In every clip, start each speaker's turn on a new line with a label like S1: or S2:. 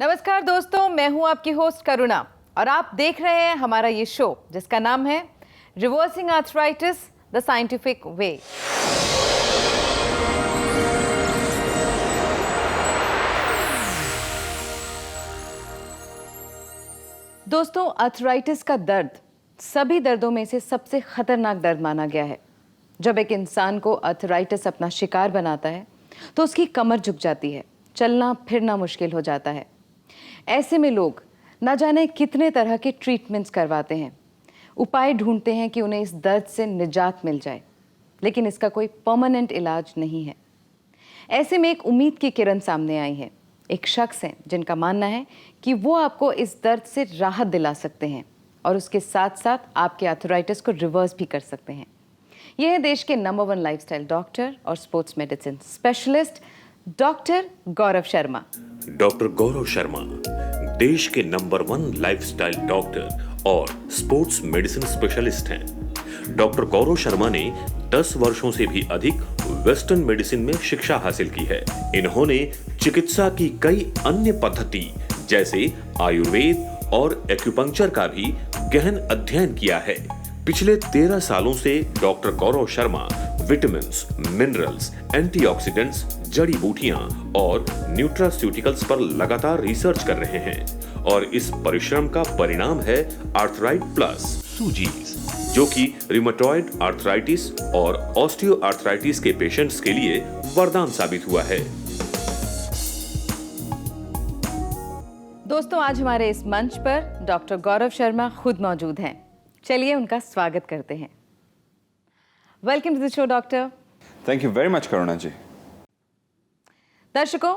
S1: नमस्कार दोस्तों, मैं हूं आपकी होस्ट करुणा और आप देख रहे हैं हमारा ये शो जिसका नाम है reversing arthritis the scientific way. दोस्तों, आर्थराइटिस का दर्द सभी दर्दों में से सबसे खतरनाक दर्द माना गया है। जब एक इंसान को आर्थराइटिस अपना शिकार बनाता है तो उसकी कमर झुक जाती है, चलना फिरना मुश्किल हो जाता है। ऐसे में लोग न जाने कितने तरह के ट्रीटमेंट्स करवाते हैं, उपाय ढूंढते हैं कि उन्हें इस दर्द से निजात मिल जाए, लेकिन इसका कोई परमानेंट इलाज नहीं है। ऐसे में एक उम्मीद की किरण सामने आई है। एक शख्स हैं जिनका मानना है कि वो आपको इस दर्द से राहत दिला सकते हैं और उसके साथ साथ आपके आर्थराइटिस को रिवर्स भी कर सकते हैं। ये है देश के नंबर 1 लाइफस्टाइल डॉक्टर और sports medicine specialist doctor Gaurav Sharma.
S2: Doctor Gaurav Sharma देश के नंबर 1 लाइफस्टाइल डॉक्टर और स्पोर्ट्स मेडिसिन स्पेशलिस्ट हैं। डॉक्टर गौरव शर्मा ने 10 वर्षों से भी अधिक वेस्टर्न मेडिसिन में शिक्षा हासिल की है। इन्होंने चिकित्सा की कई अन्य पद्धति जैसे आयुर्वेद और एक्यूपंक्चर का भी गहन अध्ययन किया है। पिछले 13 सालों से doctor Gaurav Sharma vitamins, minerals, antioxidants, जड़ी बूटियां और न्यूट्रास्यूटिकल्स पर लगातार रिसर्च कर रहे हैं और इस परिश्रम का परिणाम है आर्थराइट प्लस सूजीज, जो कि रिमेटॉइड आर्थराइटिस और ऑस्टियो आर्थराइटिस के पेशेंट्स के लिए वरदान साबित हुआ है।
S1: दोस्तों, आज हमारे इस मंच पर डॉक्टर गौरव शर्मा खुद मौजूद हैं। चलिए उनका स्वागत करते हैं। Welcome to the show doctor.
S3: Thank you very much Karuna ji.
S1: दर्शकों,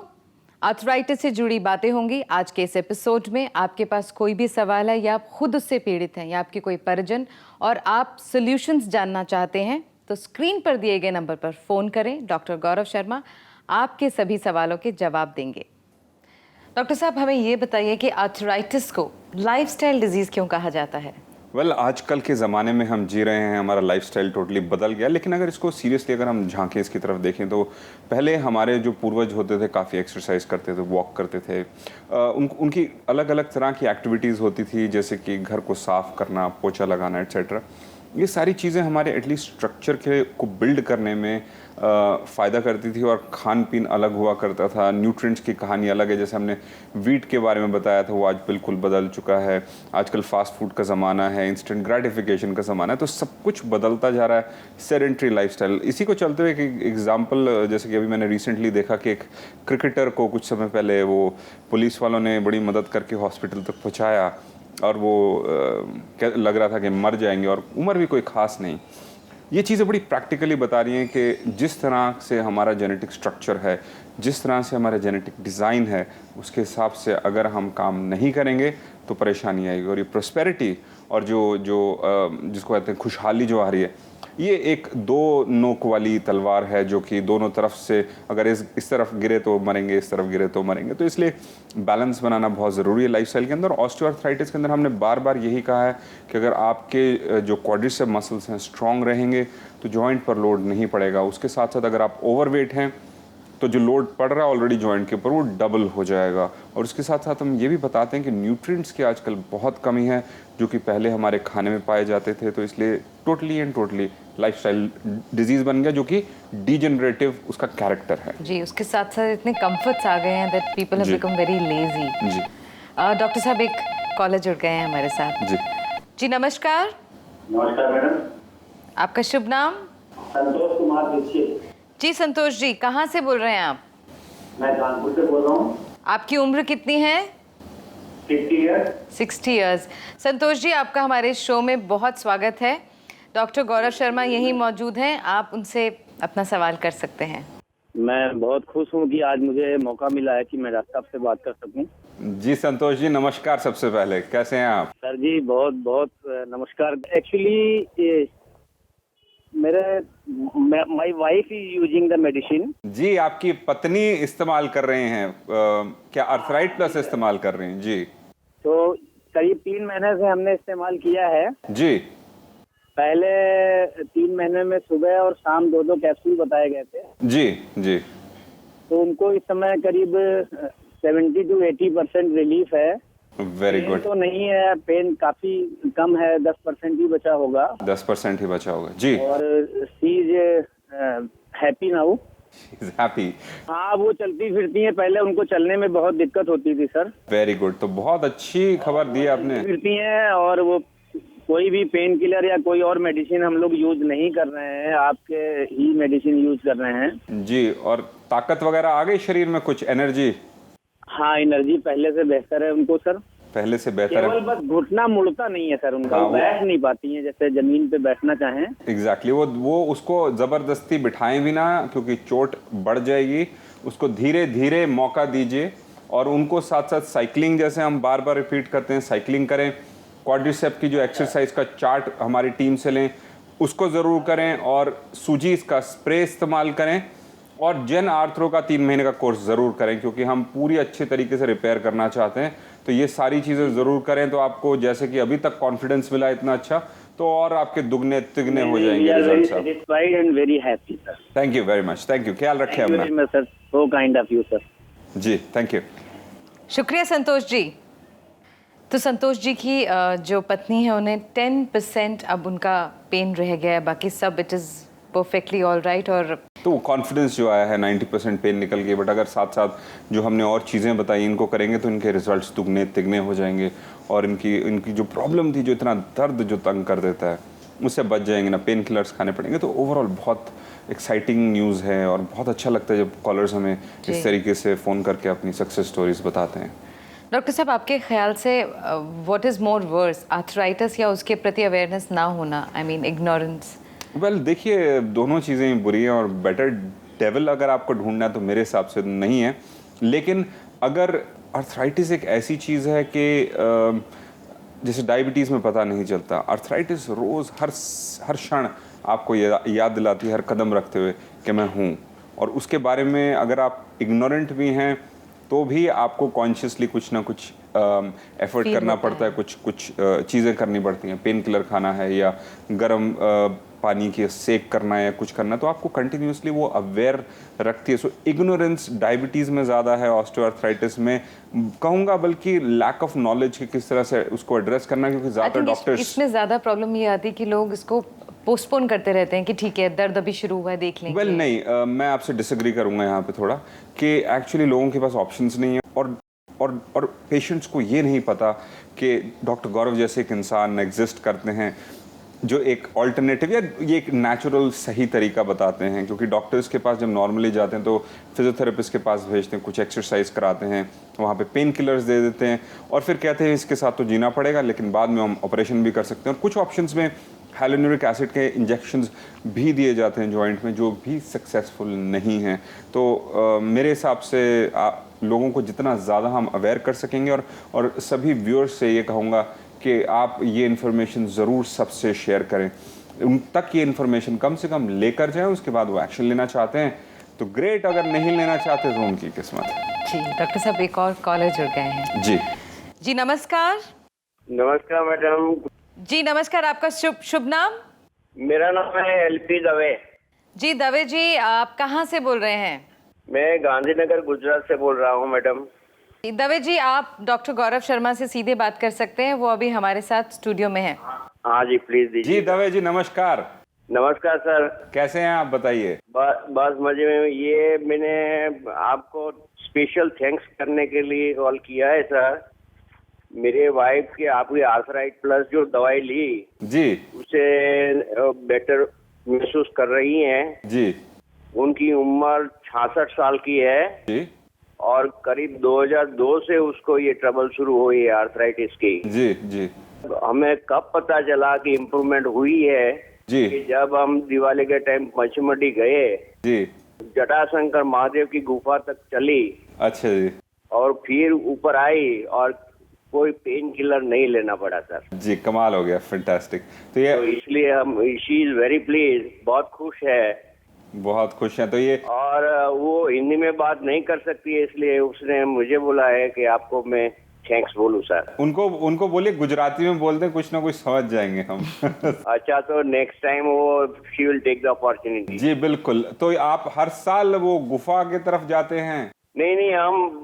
S1: आर्थराइटिस से जुड़ी बातें होंगी आज के इस एपिसोड में। आपके पास कोई भी सवाल है या आप खुद उससे पीड़ित हैं या आपके कोई परिजन और आप सॉल्यूशंस जानना चाहते हैं तो स्क्रीन पर दिए गए नंबर पर फोन करें। डॉक्टर गौरव शर्मा आपके सभी सवालों के जवाब देंगे। डॉक्टर साहब, हमें ये बताइए कि आर्थराइटिस को लाइफस्टाइल डिजीज क्यों कहा जाता है?
S3: आजकल के ज़माने में हम जी रहे हैं, हमारा लाइफस्टाइल टोटली बदल गया। लेकिन अगर इसको सीरियसली अगर हम झांकें, इसकी तरफ देखें तो पहले हमारे जो पूर्वज होते थे काफ़ी एक्सरसाइज करते थे, वॉक करते थे। उनकी अलग अलग तरह की एक्टिविटीज़ होती थी, जैसे कि घर को साफ़ करना, पोछा लगाना एट्सेट्रा। ये सारी चीज़ें हमारे एटलीस्ट स्ट्रक्चर को बिल्ड करने में फ़ायदा करती थी और खान पीन अलग हुआ करता था। न्यूट्रिएंट्स की कहानी अलग है। जैसे हमने वीट के बारे में बताया था, वो आज बिल्कुल बदल चुका है। आजकल फास्ट फूड का ज़माना है, इंस्टेंट ग्रेटिफिकेशन का ज़माना है, तो सब कुछ बदलता जा रहा है। सेडेंट्री लाइफस्टाइल, इसी को चलते हुए एक एग्जाम्पल जैसे कि अभी मैंने रिसेंटली देखा कि एक क्रिकेटर को कुछ समय पहले वो पुलिस वालों ने बड़ी मदद करके हॉस्पिटल तक पहुँचाया और वो लग रहा था कि मर जाएंगे और उम्र भी कोई ख़ास नहीं। ये चीज़ें बड़ी प्रैक्टिकली बता रही हैं कि जिस तरह से हमारा जेनेटिक स्ट्रक्चर है, जिस तरह से हमारा जेनेटिक डिज़ाइन है, उसके हिसाब से अगर हम काम नहीं करेंगे तो परेशानी आएगी। और ये प्रॉस्पेरिटी और जिसको कहते हैं खुशहाली जो आ रही है, ये एक दो नोक वाली तलवार है जो कि दोनों तरफ से अगर इस तरफ गिरे तो मरेंगे, इस तरफ गिरे तो मरेंगे। तो इसलिए बैलेंस बनाना बहुत ज़रूरी है लाइफस्टाइल के अंदर। ऑस्टियोआर्थराइटिस के अंदर हमने बार बार यही कहा है कि अगर आपके जो क्वाड्रिसेप मसल्स हैं स्ट्रॉन्ग रहेंगे तो जॉइंट पर लोड नहीं पड़ेगा। उसके साथ साथ अगर आप ओवरवेट हैं तो जो लोड पड़ रहा है ऑलरेडी जॉइंट के ऊपर वो डबल हो जाएगा। और उसके साथ साथ हम ये भी बताते हैं कि न्यूट्रिएंट्स की आजकल बहुत कमी है जो कि पहले हमारे खाने में पाए जाते थे। तो इसलिए टोटली लाइफस्टाइल डिजीज बन गया जो कि डीजेनरेटिव उसका कैरेक्टर है।
S1: जी, उसके साथ साथ इतने कंफर्ट्स आ गए हैं that people have become very lazy.
S3: जी
S1: डॉक्टर साहब, एक कॉलर जुड़ गए हैं हमारे साथ। जी नमस्कार।
S4: नमस्कार मैडम।
S1: आपका शुभ नाम?
S4: संतोष कुमार दीक्षित।
S1: जी संतोष जी, कहाँ से बोल रहे हैं आप?
S4: मैं कानपुर से बोल रहा हूँ।
S1: आपकी उम्र कितनी है? 60 इयर्स। संतोष जी, आपका हमारे शो में बहुत स्वागत है। डॉक्टर गौरव शर्मा यहीं मौजूद हैं, आप उनसे अपना सवाल कर सकते हैं।
S4: मैं बहुत खुश हूँ कि आज मुझे मौका मिला है कि मैं डॉक्टर साहब से बात कर सकूँ।
S3: जी संतोष जी, नमस्कार। सबसे पहले कैसे हैं आप?
S4: सर जी बहुत बहुत नमस्कार। Actually my wife is using the medicine.
S3: जी, आपकी पत्नी इस्तेमाल कर रहे हैं क्या आर्थराइट प्लस इस्तेमाल कर रहे हैं? जी,
S4: तो करीब 3 महीने से हमने इस्तेमाल किया है।
S3: जी,
S4: पहले 3 महीने में सुबह और शाम 2-2 कैप्सूल बताए गए थे।
S3: जी, जी,
S4: तो उनको इस समय करीब 70 to 80% रिलीफ है।
S3: Very
S4: pain
S3: good.
S4: तो नहीं है, पेन काफी कम है, 10% ही बचा होगा।
S3: 10% ही बचा होगा जी।
S4: और she is happy now.
S3: Is happy.
S4: हाँ, वो चलती फिरती हैं, पहले उनको चलने में बहुत दिक्कत होती थी सर।
S3: वेरी गुड, तो बहुत अच्छी खबर दी आपने।
S4: फिरती हैं और वो कोई भी पेन किलर या कोई और मेडिसिन हम लोग यूज नहीं कर रहे हैं, आपके ही मेडिसिन यूज कर रहे हैं
S3: जी। और ताकत वगैरह आ गई शरीर में, कुछ एनर्जी?
S4: हाँ, एनर्जी पहले से बेहतर है उनको सर।
S3: पहले से बेहतर
S4: केवल
S3: है।
S4: बस घुटना मुड़ता नहीं है सर उनका,
S3: हाँ,
S4: वो बैठ नहीं पाती हैं जैसे जमीन पे बैठना चाहें।
S3: एग्जैक्टली वो उसको जबरदस्ती बिठाएं भी ना, क्योंकि चोट बढ़ जाएगी। उसको धीरे धीरे मौका दीजिए और उनको साथ साथ साइकिलिंग, जैसे हम बार बार रिपीट करते हैं, साइकिलिंग करें। क्वाड्रिसेप की जो एक्सरसाइज का चार्ट हमारी टीम से लें, उसको ज़रूर करें। और सूजीस का स्प्रे इस्तेमाल करें और जेन आर्थ्रो का 3 महीने का कोर्स ज़रूर करें, क्योंकि हम पूरी अच्छे तरीके से रिपेयर करना चाहते हैं। तो ये सारी चीज़ें ज़रूर करें, तो आपको जैसे कि अभी तक कॉन्फिडेंस मिला इतना अच्छा, तो और आपके दुगने तिगने हो जाएंगे रिजल्ट साहब।
S4: Satisfied and very happy sir.
S3: Thank you very much. Thank you. ख्याल रखें
S4: थैंक यू
S3: अपना।
S4: Very much sir, so kind of you sir.
S3: जी थैंक यू।
S1: शुक्रिया संतोष जी। तो संतोष जी की जो पत्नी है उन्हें 10% अब उनका पेन रह गया है, बाकी सब it is perfectly all right. और
S3: तो कॉन्फिडेंस जो आया है, 90% पेन निकल गई। बट अगर साथ साथ जो हमने और चीज़ें बताई इनको करेंगे तो इनके रिजल्ट्स दुगने तिगने हो जाएंगे और इनकी जो प्रॉब्लम थी, जो इतना दर्द जो तंग कर देता है, उससे बच जाएंगे ना। पेन किलर्स खाने पड़ेंगे। तो ओवरऑल बहुत एक्साइटिंग न्यूज़ है और बहुत अच्छा लगता है जब कॉलर्स हमें इस तरीके से फ़ोन करके अपनी सक्सेस स्टोरीज बताते हैं।
S1: डॉक्टर साहब, आपके ख्याल से what is more verse, arthritis या उसके प्रति अवेयरनेस ना होना, आई मीन इग्नोरेंस?
S3: वेल देखिए, दोनों चीज़ें बुरी हैं और बेटर डेविल अगर आपको ढूंढना है तो मेरे हिसाब से नहीं है। लेकिन अगर आर्थराइटिस एक ऐसी चीज़ है कि जैसे डायबिटीज़ में पता नहीं चलता, आर्थराइटिस रोज़ हर क्षण आपको याद दिलाती है, हर कदम रखते हुए कि मैं हूँ। और उसके बारे में अगर आप इग्नोरेंट भी हैं तो भी आपको कॉन्शियसली कुछ ना कुछ एफर्ट करना पड़ता है, कुछ चीज़ें करनी पड़ती हैं। पेन किलर खाना है या गर्म पानी के सेक करना है या कुछ करना, तो आपको कंटिन्यूसली वो अवेयर रखती है। सो इग्नोरेंस डायबिटीज़ में ज़्यादा है, ऑस्टियोआर्थराइटिस में कहूँगा, बल्कि लैक ऑफ नॉलेज कि किस तरह से उसको एड्रेस करना, क्योंकि ज़्यादातर डॉक्टर्स
S1: इसमें ज़्यादा प्रॉब्लम ये आती है कि लोग इसको पोस्टपोन करते रहते हैं कि ठीक है दर्द अभी शुरू हुआ है, देख लेंगे।
S3: वेल नहीं, मैं आपसे डिसएग्री करूंगा यहाँ पे थोड़ा, कि एक्चुअली लोगों के पास ऑप्शंस नहीं है और पेशेंट्स को ये नहीं पता कि डॉक्टर गौरव जैसे एक इंसान एग्जिस्ट करते हैं जो एक ऑल्टरनेटिव या ये एक नेचुरल सही तरीका बताते हैं। क्योंकि डॉक्टर्स के पास जब नॉर्मली जाते हैं तो फिजियोथेरेपिस्ट के पास भेजते हैं, कुछ एक्सरसाइज कराते हैं, वहाँ पे पेन किलर्स दे देते हैं और फिर कहते हैं इसके साथ तो जीना पड़ेगा, लेकिन बाद में हम ऑपरेशन भी कर सकते हैं। और कुछ ऑप्शंस में हाइलोनुरिक एसिड के इंजेक्शंस भी दिए जाते हैं जॉइंट में, जो भी सक्सेसफुल नहीं हैं। तो मेरे हिसाब से लोगों को जितना ज़्यादा हम अवेयर कर सकेंगे, और सभी व्यूअर्स से ये कहूँगा कि आप ये इन्फॉर्मेशन ज़रूर सबसे शेयर करें, उन तक ये इन्फॉर्मेशन कम से कम लेकर जाएं। उसके बाद वो एक्शन लेना चाहते हैं तो ग्रेट, अगर नहीं लेना चाहते तो उनकी किस्मत है।
S1: जी डॉक्टर साहब, एक और कॉलर जुड़ गए हैं। जी नमस्कार।
S4: नमस्कार मैडम।
S1: जी नमस्कार, आपका शुभ नाम?
S4: मेरा नाम है एलपी दवे।
S1: जी दवे जी, आप कहाँ से बोल रहे हैं?
S4: मैं गांधीनगर गुजरात से बोल रहा हूँ मैडम।
S1: दवे जी, आप डॉक्टर गौरव शर्मा से सीधे बात कर सकते हैं, वो अभी हमारे साथ स्टूडियो में हैं।
S4: हाँ जी, प्लीज दीजिए।
S3: जी दवे जी नमस्कार।
S4: नमस्कार सर।
S3: कैसे हैं आप, बताइए।
S4: बस मजे में। ये मैंने आपको स्पेशल थैंक्स करने के लिए कॉल किया है सर। मेरे वाइफ की आपकी आर्थराइट प्लस जो दवाई ली
S3: जी,
S4: उसे बेटर महसूस कर रही हैं।
S3: जी
S4: उनकी उम्र 66 साल की है
S3: जी
S4: और करीब 2002 से उसको ये ट्रबल शुरू हुई है आर्थराइटिस की।
S3: जी जी
S4: हमें कब पता चला कि इम्प्रूवमेंट हुई है
S3: जी
S4: कि जब हम दिवाली के टाइम पंचमढ़ी गए,
S3: जी।
S4: जटाशंकर महादेव की गुफा तक चली
S3: अच्छा जी।
S4: और फिर ऊपर आई और कोई पेन किलर नहीं लेना पड़ा सर।
S3: जी कमाल हो गया, फैंटास्टिक। तो ये
S4: तो इसलिए हम शी इज वेरी प्लीज, बहुत खुश है।
S3: बहुत खुश हैं। तो ये
S4: और वो हिंदी में बात नहीं कर सकती है, इसलिए उसने मुझे बोला है कि आपको मैं थैंक्स बोलूं सर।
S3: उनको बोलिए गुजराती में बोल दें, कुछ ना कुछ समझ जाएंगे हम।
S4: अच्छा, तो नेक्स्ट टाइम वो she will take the opportunity.
S3: जी बिल्कुल। तो आप हर साल वो गुफा की तरफ जाते हैं?
S4: नहीं नहीं, हम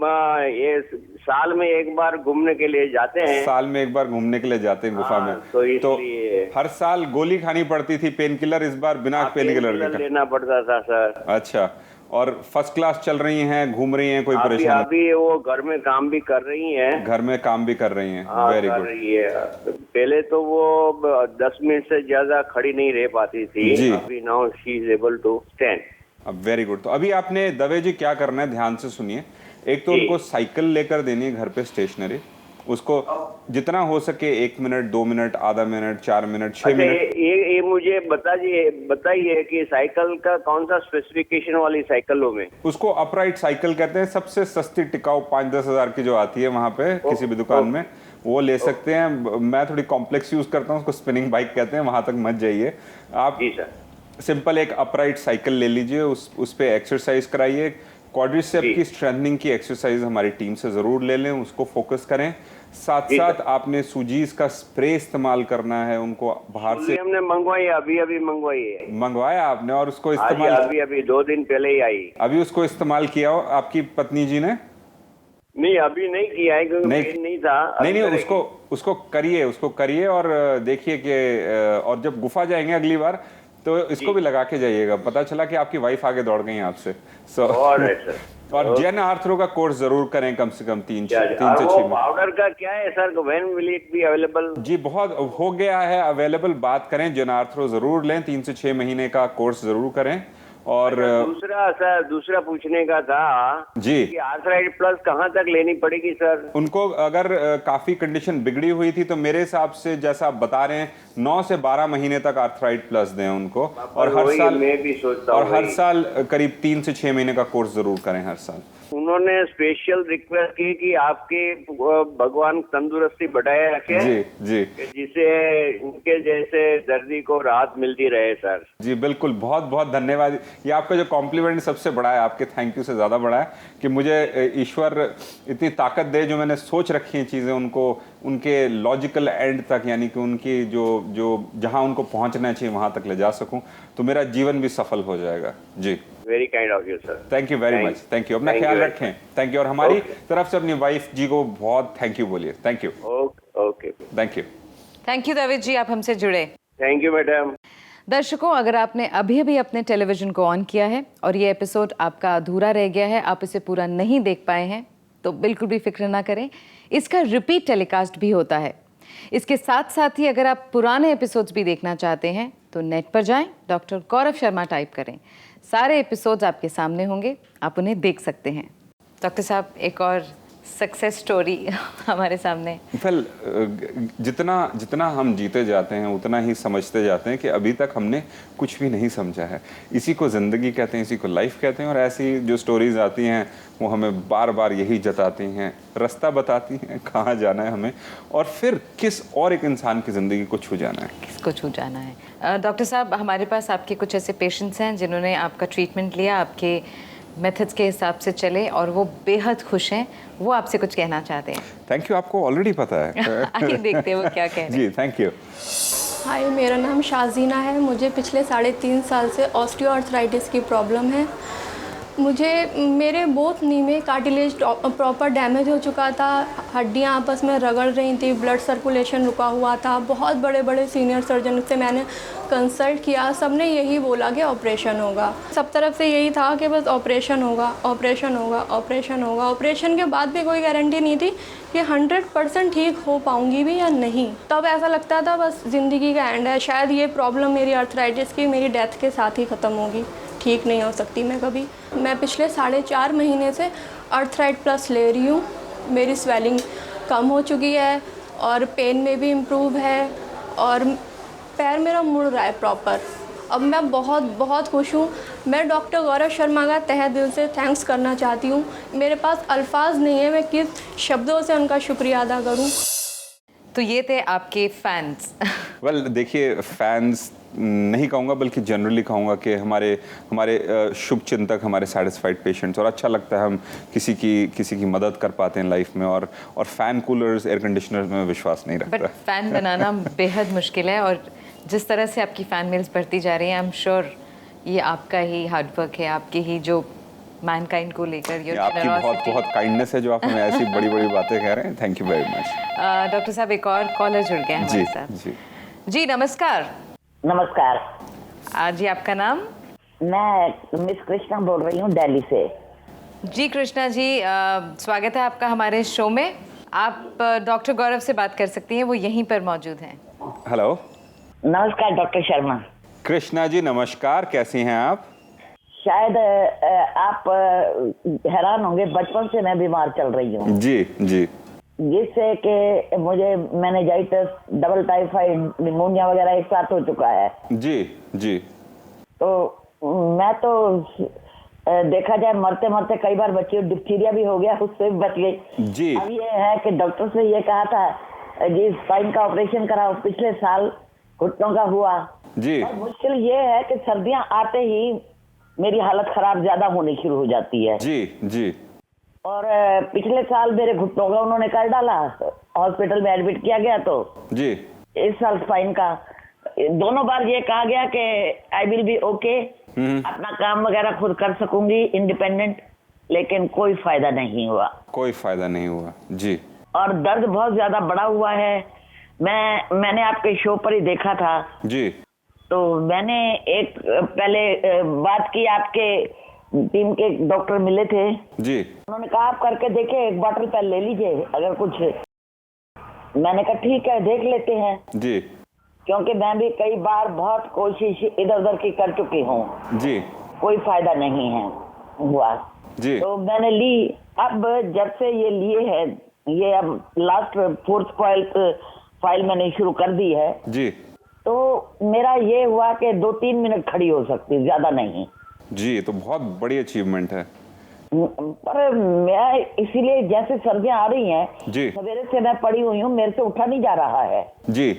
S4: ये साल में एक बार घूमने के लिए जाते हैं।
S3: साल में एक बार घूमने के लिए जाते हैं गुफा में,
S4: तो इसलिए
S3: हर साल गोली खानी पड़ती थी पेन किलर, इस बार बिना पेन किलर के
S4: लेना पड़ता था सर।
S3: अच्छा, और फर्स्ट क्लास चल रही हैं, घूम रही हैं, कोई परेशानी?
S4: अभी वो घर में काम भी कर रही हैं।
S3: घर में काम भी कर रही हैं, वेरी
S4: कर
S3: गुड।
S4: रही है। पहले तो वो 10 मिनट से ज्यादा खड़ी नहीं रह पाती थी।
S3: जी।
S4: अभी now she is able to stand.
S3: अब वेरी गुड। तो अभी आपने दवे जी क्या करना है, ध्यान से सुनिए। एक तो
S4: जी।
S3: उनको साइकिल लेकर देनी है घर पे, स्टेशनरी। उसको जितना हो सके 1 मिनट, 2 मिनट, आधा मिनट, 4 मिनट, 6
S4: अच्छा,
S3: मिनट।
S4: ये मुझे बताइए कि साइकिल का कौन सा स्पेसिफिकेशन वाली साइकिलों में?
S3: उसको अपराइट साइकिल कहते हैं, सबसे सस्ती टिकाऊ 5-10 हजार की जो आती है वहां पे किसी भी दुकान में, वो ले सकते हैं। मैं थोड़ी कॉम्प्लेक्स यूज करता हूँ, उसको स्पिनिंग बाइक कहते हैं, वहां तक मत जाइए आप।
S4: जी सर।
S3: सिंपल एक अपराइट साइकिल ले लीजिए, उस पे एक्सरसाइज कराइए। क्वाड्रिसेप की स्ट्रेंथनिंग की एक्सरसाइज हमारी टीम से जरूर ले लें, उसको फोकस करें। साथ साथ आपने सुजीज का स्प्रे इस्तेमाल करना है, उनको बाहर से
S4: हमने मंगवाई, अभी मंगवाई है।
S3: मंगवाया आपने और उसको
S4: आज
S3: इस्तेमाल
S4: अभी 2 दिन पहले ही आई।
S3: अभी उसको इस्तेमाल किया हो आपकी पत्नी जी ने?
S4: नहीं, अभी नहीं किया है क्योंकि नहीं था।
S3: नहीं, उसको करिए और देखिए कि और जब गुफा जाएंगे अगली बार तो इसको भी लगा के जाइएगा। पता चला कि आपकी वाइफ आगे दौड़ गई आपसे। और जेन आर्थरो का कोर्स जरूर करें, कम से कम 3 से 6 महीने।
S4: पाउडर का क्या है sir, when will it be available?
S3: जी, बहुत हो गया है अवेलेबल, बात करें। जेन आर्थरो जरूर लें, 3 से 6 महीने का कोर्स जरूर करें। और
S4: दूसरा पूछने का था
S3: जी
S4: कि आर्थराइट प्लस कहाँ तक लेनी पड़ेगी सर?
S3: उनको अगर काफी कंडीशन बिगड़ी हुई थी तो मेरे हिसाब से जैसा आप बता रहे हैं 9 से 12 महीने तक आर्थराइट प्लस दें उनको। और
S4: मैं भी सोचता हूँ,
S3: हर साल करीब 3 से 6 महीने का कोर्स जरूर करें हर साल।
S4: उन्होंने स्पेशल रिक्वेस्ट की कि आपके भगवान तंदुरुस्ती बढ़ाए रखे
S3: जी जी,
S4: जिससे उनके जैसे दर्दी को राहत मिलती रहे सर।
S3: जी बिल्कुल, बहुत बहुत धन्यवाद। ये आपका जो कॉम्प्लीमेंट सबसे बड़ा है, आपके थैंक यू से ज़्यादा बड़ा है कि मुझे ईश्वर इतनी ताकत दे, जो मैंने सोच रखी हैं चीज़ें उनको उनके लॉजिकल एंड तक, यानी कि उनकी जो जहाँ उनको पहुँचना चाहिए वहाँ तक ले जा सकूँ, तो मेरा जीवन भी सफल हो जाएगा। जी,
S4: very kind of you sir.
S3: Thank you very much. Thank you. अपना ख्याल रखें। Thank you. और हमारी तरफ से अपनी वाइफ जी को बहुत थैंक यू बोलिए। Thank you.
S4: Okay,
S3: thank you.
S1: Thank you Dave ji, आप हमसे जुड़े।
S4: Thank you madam.
S1: दर्शकों, अगर आपने अभी अभी अपने टेलीविजन को ऑन किया है और ये एपिसोड आपका अधूरा रह गया है, आप इसे पूरा नहीं देख पाए हैं, तो बिल्कुल भी फिक्र ना करें, इसका रिपीट टेलीकास्ट भी होता है। इसके साथ साथ ही अगर आप पुराने एपिसोड्स भी देखना चाहते हैं तो नेट पर जाएं, डॉक्टर गौरव शर्मा टाइप करें, सारे एपिसोड्स आपके सामने होंगे, आप उन्हें देख सकते हैं। डॉक्टर साहब, एक और सक्सेस स्टोरी हमारे सामने।
S3: वेल, जितना हम जीते जाते हैं उतना ही समझते जाते हैं कि अभी तक हमने कुछ भी नहीं समझा है। इसी को ज़िंदगी कहते हैं, इसी को लाइफ कहते हैं। और ऐसी जो स्टोरीज आती हैं वो हमें बार बार यही जताती हैं, रास्ता बताती हैं कहाँ जाना है हमें, और फिर किस और एक इंसान की ज़िंदगी को छू जाना है,
S1: किसको छू जाना है। डॉक्टर साहब, हमारे पास आपके कुछ ऐसे पेशेंट्स हैं जिन्होंने आपका ट्रीटमेंट लिया, आपके मेथड्स के हिसाब से चले और वो बेहद खुश हैं, वो आपसे कुछ कहना चाहते हैं।
S3: Thank you. आपको ऑलरेडी पता है।
S1: आइए देखते हैं वो क्या कह रहे हैं।
S3: जी, थैंक यू।
S5: हाय, मेरा नाम शाजीना है। मुझे पिछले 3.5 साल से ऑस्टियोआर्थराइटिस की प्रॉब्लम है। मेरे बोथ नी में कार्टिलेज प्रॉपर डैमेज हो चुका था, हड्डियां आपस में रगड़ रही थी, ब्लड सर्कुलेशन रुका हुआ था। बहुत बड़े बड़े सीनियर सर्जन से मैंने कंसल्ट किया, सबने यही बोला कि ऑपरेशन होगा। सब तरफ से यही था कि बस ऑपरेशन होगा, ऑपरेशन होगा, ऑपरेशन होगा। ऑपरेशन के बाद भी कोई गारंटी नहीं थी कि 100% ठीक हो पाऊंगी भी या नहीं। तब ऐसा लगता था बस ज़िंदगी का एंड है, शायद ये प्रॉब्लम मेरी आर्थराइटिस की मेरी डेथ के साथ ही ख़त्म होगी, ठीक नहीं हो सकती मैं कभी। मैं पिछले 4.5 महीने से आर्थराइट प्लस ले रही हूँ। मेरी स्वेलिंग कम हो चुकी है और पेन में भी इम्प्रूव है और पैर मेरा मुड़ रहा है प्रॉपर। अब मैं बहुत बहुत खुश हूँ। मैं डॉक्टर गौरव शर्मा का तहे दिल से थैंक्स करना चाहती हूँ। मेरे पास अल्फाज नहीं है, मैं किस शब्दों से उनका शुक्रिया अदा करूँ।
S1: तो ये थे आपके फैंस।
S3: वेल, देखिए, फैंस नहीं कहूँगा बल्कि जनरली कहूँगा कि हमारे शुभ चिंतक, हमारे सेटिस्फाइड पेशेंट्स, और अच्छा लगता है हम किसी की मदद कर पाते हैं लाइफ में। और फैन कूलर्स, एयर कंडीशनर्स में विश्वास नहीं रखता।
S1: बट फैन बनाना बेहद मुश्किल है, और जिस तरह से आपकी फ़ैन मेल्स बढ़ती जा रही हैं, आई एम श्योर ये आपका ही हार्डवर्क है, आपकी ही जो मैनकाइंड को लेकर योर
S3: आपकी बहुत बहुत काइंडनेस है जो आप हमें ऐसी बड़ी बड़ी बातें कह रहे हैं। Thank you very much.
S1: Doctor साहब, एक और कॉलर जुड़ गया है
S3: जी
S1: हमारे साथ।
S3: जी
S1: जी नमस्कार।
S6: नमस्कार।
S1: जी आपका नाम?
S6: मैं मिस कृष्णा बोल रही हूँ दिल्ली से।
S1: जी कृष्णा जी, स्वागत है आपका हमारे शो में। आप डॉक्टर गौरव से बात कर सकती हैं, वो यहीं पर मौजूद हैं।
S3: हेलो।
S6: नमस्कार डॉक्टर शर्मा।
S3: कृष्णा जी नमस्कार, कैसी हैं आप?
S6: शायद आप हैरान होंगे, बचपन से मैं बीमार चल रही हूँ।
S3: जी जी।
S6: जिससे कि मुझे मेनिंजाइटिस, डबल टाइफाइड, निमोनिया वगैरह एक साथ हो चुका है।
S3: जी जी।
S6: तो मैं तो देखा जाए मरते मरते कई बार बची हूँ, डिप्थीरिया भी हो गया, उससे भी बच गई।
S3: जी।
S6: अब ये है कि डॉक्टर से ये कहा था जी स्पाइन का ऑपरेशन कराओ, पिछले साल घुटनों का हुआ।
S3: जी।
S6: और मुश्किल ये है कि सर्दियां आते ही मेरी हालत खराब ज्यादा होनी शुरू हो जाती है।
S3: जी जी।
S6: और पिछले साल मेरे घुटनों का उन्होंने कर डाला, हॉस्पिटल में एडमिट किया गया। तो
S3: जी।
S6: इस साल स्पाइन का दोनों बार ये कहा गया कि आई विल बी ओके, अपना काम वगैरह खुद कर सकूंगी इंडिपेंडेंट, लेकिन कोई फायदा नहीं हुआ।
S3: कोई फायदा नहीं हुआ। जी।
S6: और दर्द बहुत ज्यादा बढ़ा हुआ है। मैंने आपके शो पर ही देखा था।
S3: जी।
S6: तो मैंने एक पहले बात की, आपके टीम के डॉक्टर मिले थे।
S3: जी।
S6: उन्होंने कहा आप करके देखे, एक बॉटल पहले ले लीजिए अगर कुछ। मैंने कहा ठीक है देख लेते हैं।
S3: जी।
S6: क्योंकि मैं भी कई बार बहुत कोशिश इधर उधर की कर चुकी हूँ।
S3: जी।
S6: कोई फायदा नहीं है हुआ।
S3: जी।
S6: तो मैंने ली। अब जब से ये लिए है, ये अब लास्ट 4th फाइल मैंने शुरू कर दी है।
S3: जी।
S6: तो मेरा ये हुआ कि 2-3 मिनट खड़ी हो सकती, ज्यादा नहीं।
S3: जी, तो बहुत बड़ी अचीवमेंट है।
S6: पर मैं इसीलिए, जैसे सर्दियां आ रही हैं,
S3: जी।
S6: सवेरे से मैं पड़ी हुई हूँ, मेरे से उठा नहीं जा रहा है।
S3: जी,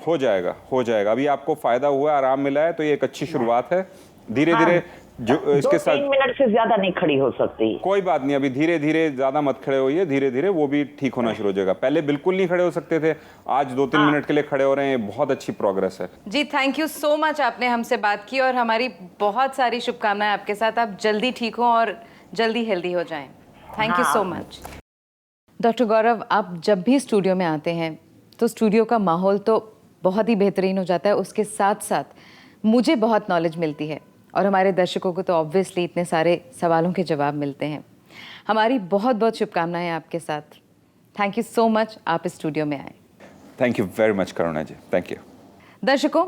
S3: हो जाएगा हो जाएगा। अभी आपको फायदा हुआ है, आराम मिला है, तो ये एक अच्छी शुरुआत है। धीरे धीरे जो इसके साथ
S6: 2-3 मिनट से ज्यादा नहीं खड़ी हो सकती।
S3: कोई बात नहीं, अभी धीरे धीरे, ज्यादा मत खड़े होइए, धीरे धीरे वो भी ठीक होना शुरू हो जाएगा। पहले बिल्कुल नहीं खड़े हो सकते थे, आज 2-3 मिनट के लिए खड़े हो रहे हैं, बहुत अच्छी प्रोग्रेस है।
S1: जी थैंक यू सो मच, आपने हमसे बात की और हमारी बहुत सारी शुभकामनाएं आपके साथ। आप जल्दी ठीक हो और जल्दी हेल्दी हो जाएं। Thank you so much. Doctor Gaurav, आप जब भी स्टूडियो में आते हैं तो स्टूडियो का माहौल तो बहुत ही बेहतरीन हो जाता है, उसके साथ साथ मुझे बहुत नॉलेज मिलती है और हमारे दर्शकों को तो ऑब्वियसली इतने सारे सवालों के जवाब मिलते हैं। हमारी बहुत बहुत शुभकामनाएं आपके साथ। थैंक यू सो मच, आप इस स्टूडियो में आए।
S3: Thank you very much Karuna ji, thank you.
S1: दर्शकों,